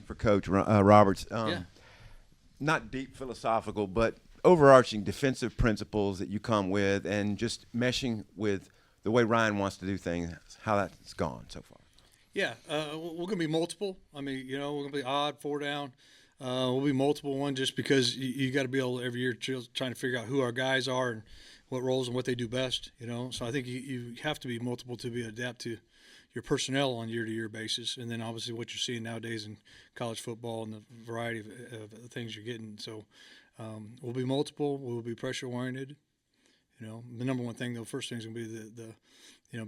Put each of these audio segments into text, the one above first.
for Coach Roberts. Yeah. Not deep philosophical, but overarching defensive principles that you come with, and just meshing with the way Ryan wants to do things. How that's gone so far. Yeah, we're going to be multiple. I mean, we're going to be odd, 4 down. We'll be multiple one just because you got to be able every year trying to figure out who our guys are and what roles and what they do best. So I think you have to be multiple to be adapt to your personnel on year-to-year basis, and then obviously what you're seeing nowadays in college football and the variety of things you're getting. So we'll be multiple. We'll be pressure-oriented. The number one thing, though, first thing is going to be the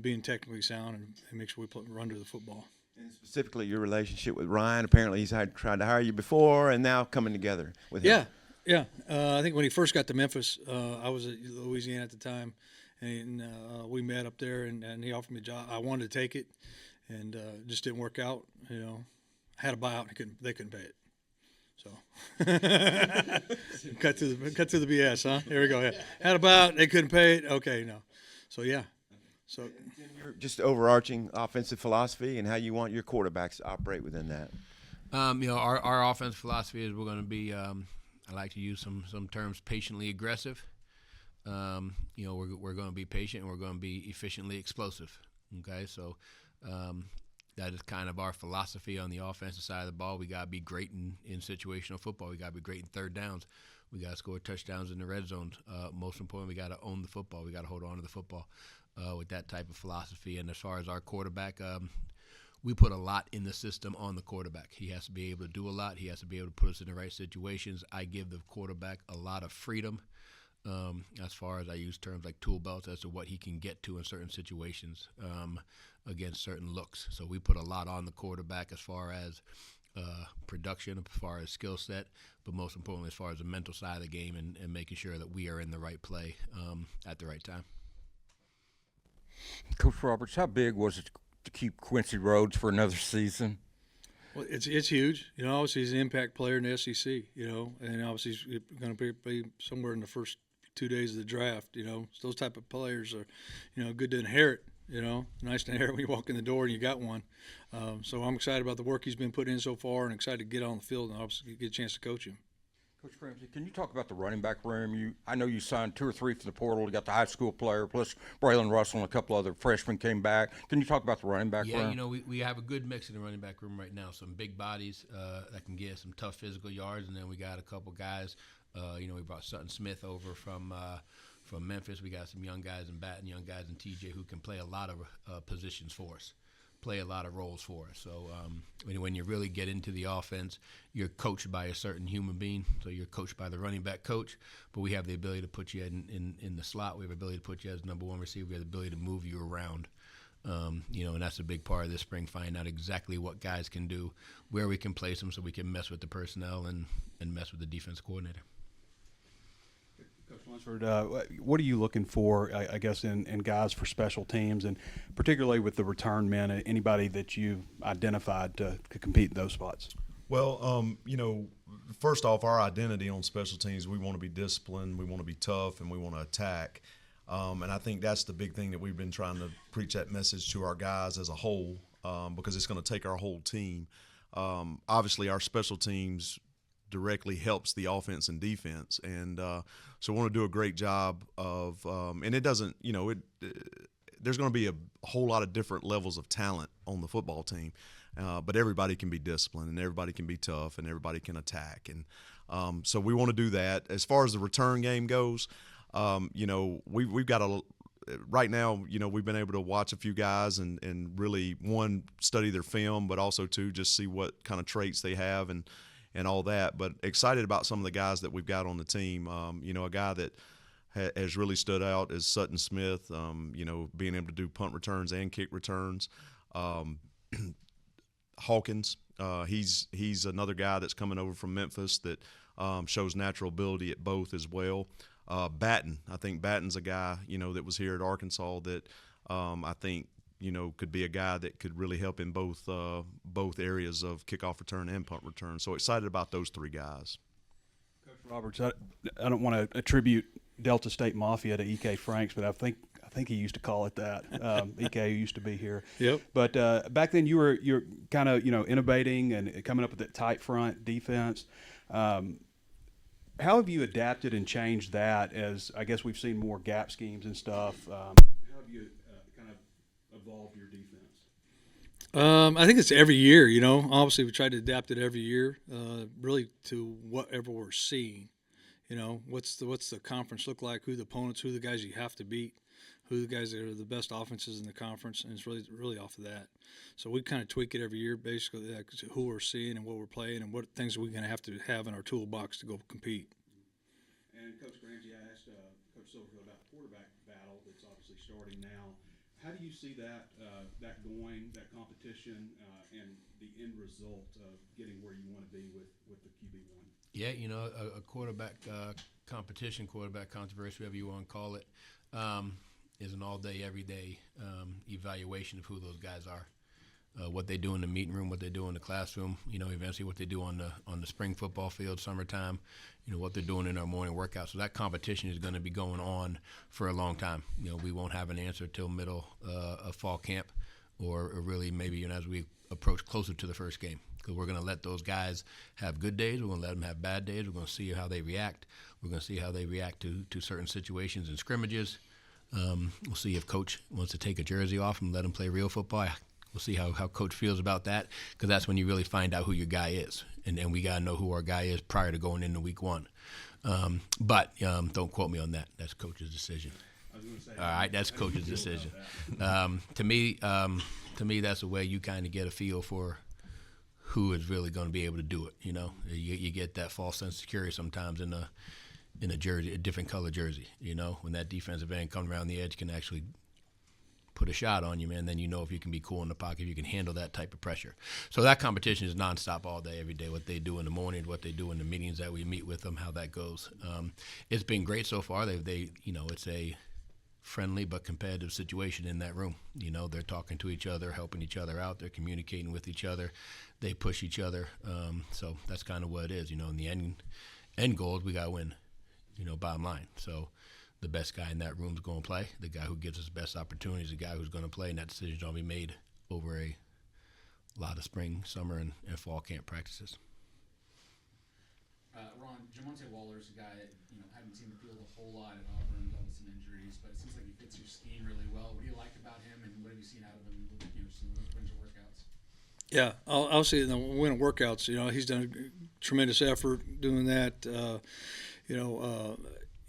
being technically sound and make sure we run to the football. And specifically, your relationship with Ryan. Apparently, he's tried to hire you before, and now coming together with him. Yeah. I think when he first got to Memphis, I was at Louisiana at the time, and we met up there, and he offered me a job. I wanted to take it, and it just didn't work out. I had a buyout, and they couldn't pay it. So cut to the BS, huh? Here we go. Yeah. Had a buyout, they couldn't pay it. Okay, no. So yeah. So just overarching offensive philosophy and how you want your quarterbacks to operate within that. Our offensive philosophy is we're going to be. I like to use some terms, patiently aggressive. We're going to be patient and we're going to be efficiently explosive. Okay, so that is kind of our philosophy on the offensive side of the ball. We got to be great in situational football. We got to be great in third downs. We got to score touchdowns in the red zone. Most important, we got to own the football. We got to hold on to the football. With that type of philosophy. And as far as our quarterback, we put a lot in the system on the quarterback. He has to be able to do a lot. He has to be able to put us in the right situations. I give the quarterback a lot of freedom as far as I use terms like tool belts as to what he can get to in certain situations against certain looks. So we put a lot on the quarterback as far as production, as far as skill set, but most importantly as far as the mental side of the game and making sure that we are in the right play at the right time. Coach Roberts, how big was it to keep Quincy Rhodes for another season? Well, it's huge. Obviously he's an impact player in the SEC. And obviously he's going to be somewhere in the first 2 days of the draft. So those type of players are, good to inherit. Nice to inherit when you walk in the door and you got one. So I'm excited about the work he's been putting in so far, and excited to get on the field and obviously get a chance to coach him. Coach Cramsey, can you talk about the running back room? I know you signed 2 or 3 from the portal. You got the high school player, plus Braylon Russell and a couple other freshmen came back. Can you talk about the running back room? Yeah, we have a good mix in the running back room right now. Some big bodies that can get some tough physical yards, and then we got a couple guys. We brought Sutton Smith over from Memphis. We got some young guys in Baton, young guys in TJ who can play a lot of positions for us. Play a lot of roles for us. So when you really get into the offense, you're coached by a certain human being. So you're coached by the running back coach, but we have the ability to put you in the slot. We have the ability to put you as number one receiver. We have the ability to move you around. And that's a big part of this spring, finding out exactly what guys can do, where we can place them so we can mess with the personnel and mess with the defense coordinator. Coach Lunsford, what are you looking for, I guess, in guys for special teams, and particularly with the return men, anybody that you identified to compete in those spots? Well, first off, our identity on special teams, we want to be disciplined, we want to be tough, and we want to attack. And I think that's the big thing that we've been trying to preach that message to our guys as a whole, because it's going to take our whole team. Obviously, our special teams directly helps the offense and defense, and so we want to do a great job of and it doesn't there's going to be a whole lot of different levels of talent on the football team, but everybody can be disciplined and everybody can be tough and everybody can attack, and so we want to do that. As far as the return game goes, we've got right now, we've been able to watch a few guys and really, one, study their film, but also, two, just see what kind of traits they have and all that. But excited about some of the guys that we've got on the team. A guy that has really stood out is Sutton Smith, being able to do punt returns and kick returns. Hawkins, he's another guy that's coming over from Memphis that shows natural ability at both as well. Batten, I think Batten's a guy, that was here at Arkansas that I think, could be a guy that could really help in both areas of kickoff return and punt return. So excited about those 3 guys. Coach Roberts, I don't want to attribute Delta State Mafia to E.K. Franks, but I think think he used to call it that. EK used to be here. Yep. But back then you're kind of innovating and coming up with that tight front defense. How have you adapted and changed that as I guess we've seen more gap schemes and stuff? How have you kind of evolved your defense? I think it's every year, Obviously, we try to adapt it every year, really to whatever we're seeing. What's the conference look like? Who the opponents? Who the guys you have to beat? Who the guys that are the best offenses in the conference? And it's really off of that. So we kind of tweak it every year, basically, who we're seeing and what we're playing and what things we're going to have in our toolbox to go compete. And Coach Cramsey, I asked Coach Silverfield about the quarterback battle that's obviously starting now. How do you see that going, that competition, and the end result of getting where you want to be with the QB1? Yeah, a quarterback competition, quarterback controversy, whatever you want to call it, is an all-day, everyday evaluation of who those guys are. What they do in the meeting room, what they do in the classroom, eventually what they do on the spring football field, summertime, what they're doing in our morning workouts. So that competition is going to be going on for a long time. We won't have an answer till middle of fall camp or really maybe as we approach closer to the first game. Because we're going to let those guys have good days. We're going to let them have bad days. We're going to see how they react. We're going to see how they react to certain situations and scrimmages. We'll see if Coach wants to take a jersey off and let him play real football. We'll see how Coach feels about that, because that's when you really find out who your guy is. And we got to know who our guy is prior to going into week one. But don't quote me on that. That's Coach's decision. I was going to say, all right, that's Coach's decision. To me, that's a way you kind of get a feel for who is really going to be able to do it. You get that false sense of security sometimes in a jersey, a different color jersey. When that defensive end comes around the edge, can actually put a shot on you, man, then if you can be cool in the pocket, if you can handle that type of pressure. So that competition is nonstop all day, every day, what they do in the morning, what they do in the meetings that we meet with them, how that goes. It's been great so far. It's a friendly but competitive situation in that room. They're talking to each other, helping each other out. They're communicating with each other. They push each other. So that's kind of what it is. In the end goal is we got to win, bottom line. So the best guy in that room is going to play. The guy who gives us the best opportunities, the guy who's going to play, and that decision is going to be made over a lot of spring, summer, and fall camp practices. Ron, Jamonte Waller's a guy that haven't seen the field a whole lot at Auburn, dealt with some injuries, but it seems like he fits your scheme really well. What do you like about him, and what have you seen out of him? Some winter workouts. Yeah, I'll say in the winter workouts, he's done a tremendous effort doing that.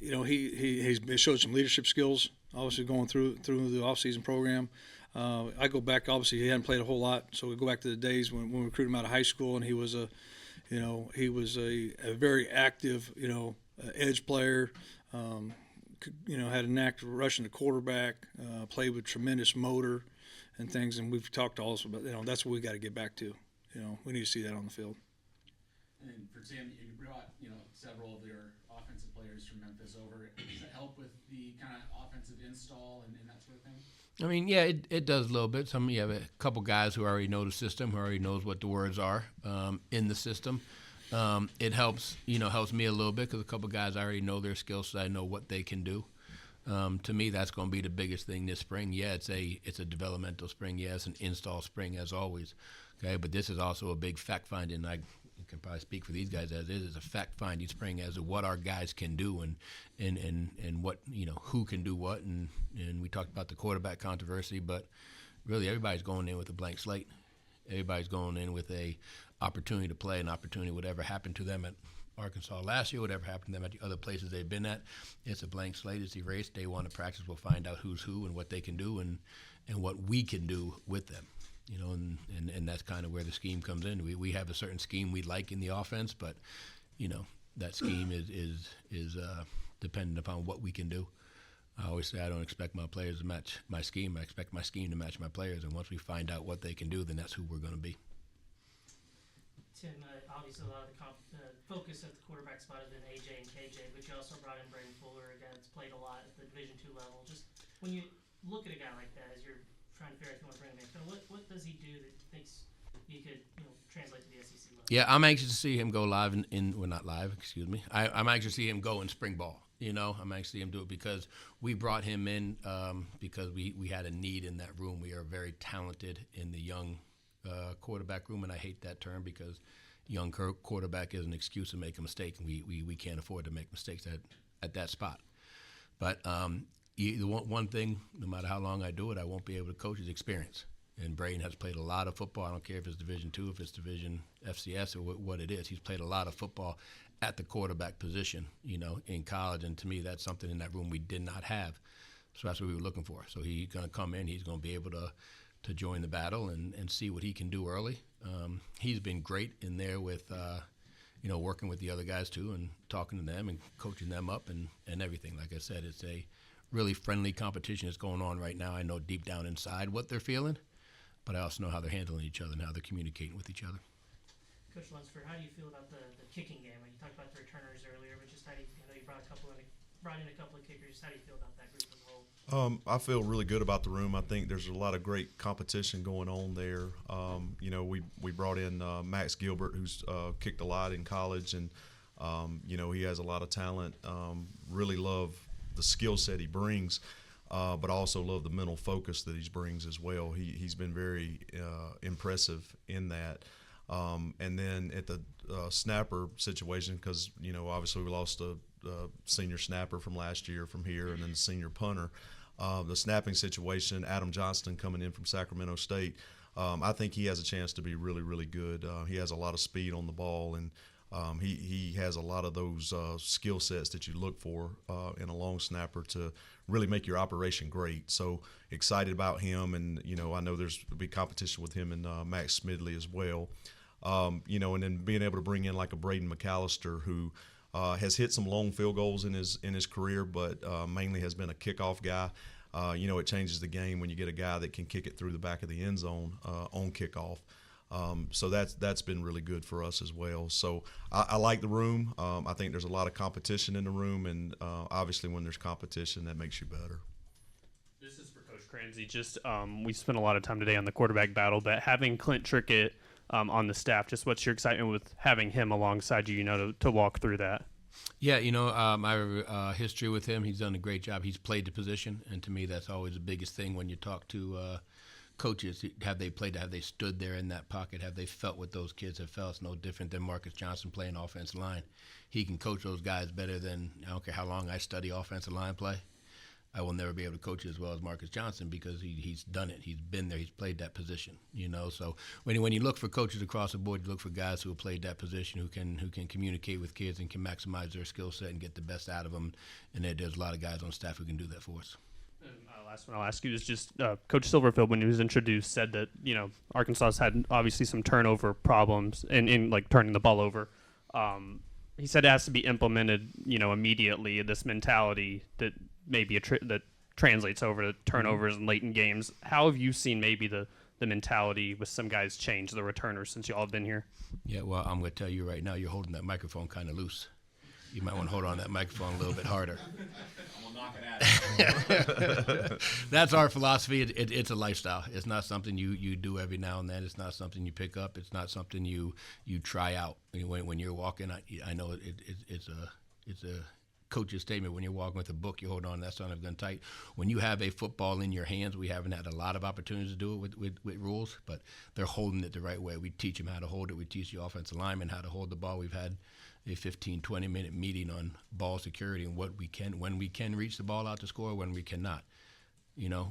He's showed some leadership skills, obviously going through the off-season program. I go back, obviously he hadn't played a whole lot, so we go back to the days when we recruited him out of high school, and he was a very active, edge player. Had a knack for rushing the quarterback, played with tremendous motor and things, and we've talked also about, that's what we got to get back to. We need to see that on the field. And for Tim, you brought, several of your offensive players from Memphis over. Does that help with the kind of offensive install and that sort of thing? I mean, yeah, it does a little bit. You have a couple guys who already know the system, who already knows what the words are in the system. It helps me a little bit because a couple guys I already know their skills, so I know what they can do. To me, that's going to be the biggest thing this spring. Yeah, it's a developmental spring. Yeah, it's an install spring as always. Okay, but this is also a big fact finding. I can probably speak for these guys as it is. It's a fact finding spring as to what our guys can do and what who can do what. And we talked about the quarterback controversy, but really everybody's going in with a blank slate. Everybody's going in with a opportunity to play, an opportunity, whatever happened to them at Arkansas last year, whatever happened to them at the other places they've been at. It's a blank slate. It's erased. Day one of practice, we'll find out who's who and what they can do and what we can do with them. And that's kind of where the scheme comes in. We have a certain scheme we like in the offense, but that scheme is dependent upon what we can do. I always say I don't expect my players to match my scheme. I expect my scheme to match my players, and once we find out what they can do, then that's who we're going to be. Tim, obviously a lot of the focus at the quarterback spot has been AJ and KJ, but you also brought in Braden Fuller, a guy that's played a lot at the Division II level. Just when you look at a guy like that, as you're trying to figure out if you want to bring him in, what does he do that thinks you could translate to the SEC level? Yeah, I'm anxious to see him go live not live, excuse me. I'm anxious to see him go in spring ball. I'm anxious to see him do it because we brought him in because we had a need in that room. We are very talented in the young quarterback room, and I hate that term because young quarterback is an excuse to make a mistake, and we can't afford to make mistakes at that spot. But the one thing, no matter how long I do it, I won't be able to coach is experience. And Braden has played a lot of football. I don't care if it's Division II, if it's Division FCS, or what it is. He's played a lot of football at the quarterback position, in college. And to me, that's something in that room we did not have. So that's what we were looking for. So he's going to come in. He's going to be able to join the battle and see what he can do early. He's been great in there with, working with the other guys too and talking to them and coaching them up and everything. Like I said, it's a really friendly competition that's going on right now. I know deep down inside what they're feeling, but I also know how they're handling each other and how they're communicating with each other. Coach Lunsford, how do you feel about the kicking game? You talked about the returners earlier, but just how do you, I know you brought in a couple of kickers. How do you feel about that group as a whole? I feel really good about the room. I think there's a lot of great competition going on there. We brought in Max Gilbert, who's kicked a lot in college, and he has a lot of talent. Really love the skill set he brings, but also love the mental focus that he brings as well. He's been very impressive in that. And then at the snapper situation, because obviously we lost a senior snapper from last year from here, and then the senior punter. The snapping situation, Adam Johnston coming in from Sacramento State, I think he has a chance to be really, really good. He has a lot of speed on the ball, and he has a lot of those skill sets that you look for in a long snapper to really make your operation great. So excited about him, and I know there's a big competition with him and Max Smidley as well. And then being able to bring in like a Braden McAllister, who has hit some long field goals in his career, but mainly has been a kickoff guy. It changes the game when you get a guy that can kick it through the back of the end zone on kickoff. So that's been really good for us as well. So I like the room. I think there's a lot of competition in the room, and obviously when there's competition, that makes you better. This is for Coach Cramsey. Just we spent a lot of time today on the quarterback battle, but having Clint Trickett on the staff, just what's your excitement with having him alongside you, to walk through that? Yeah, I have history with him. He's done a great job. He's played the position, and to me that's always the biggest thing when you talk to coaches. Have they played? Have they stood there in that pocket? Have they felt what those kids have felt? It's no different than Marcus Johnson playing offensive line. He can coach those guys better than, I don't care how long I study offensive line play. I will never be able to coach as well as Marcus Johnson because he's done it. He's been there. He's played that position. So when you look for coaches across the board, you look for guys who have played that position, who can communicate with kids and can maximize their skill set and get the best out of them. And there's a lot of guys on staff who can do that for us. Last one I'll ask you is just Coach Silverfield, when he was introduced, said that Arkansas had obviously some turnover problems in like turning the ball over. He said it has to be implemented, immediately. This mentality that maybe that translates over to turnovers and late in games. How have you seen maybe the mentality with some guys change, the returners, since you all have been here? Yeah, well, I'm going to tell you right now, you're holding that microphone kind of loose. You might want to hold on that microphone a little bit harder. I'm gonna knock it out. That's our philosophy. It's a lifestyle. It's not something you do every now and then. It's not something you pick up. It's not something you try out. When you're walking, I know it's a coach's statement. When you're walking with a book, you hold on to that son of a gun tight. When you have a football in your hands, we haven't had a lot of opportunities to do it with rules, but they're holding it the right way. We teach them how to hold it. We teach the offensive linemen how to hold the ball. We've had a 15, 20-minute meeting on ball security and when we can reach the ball out to score, when we cannot.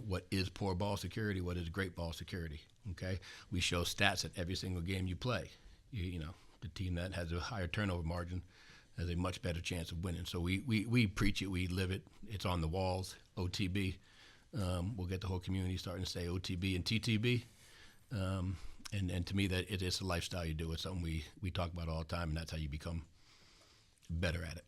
What is poor ball security? What is great ball security? Okay? We show stats at every single game you play. The team that has a higher turnover margin has a much better chance of winning. So we preach it, we live it. It's on the walls, OTB. We'll get the whole community starting to say OTB and TTB. And to me, that it's a lifestyle you do. It's something we talk about all the time, and that's how you become better at it.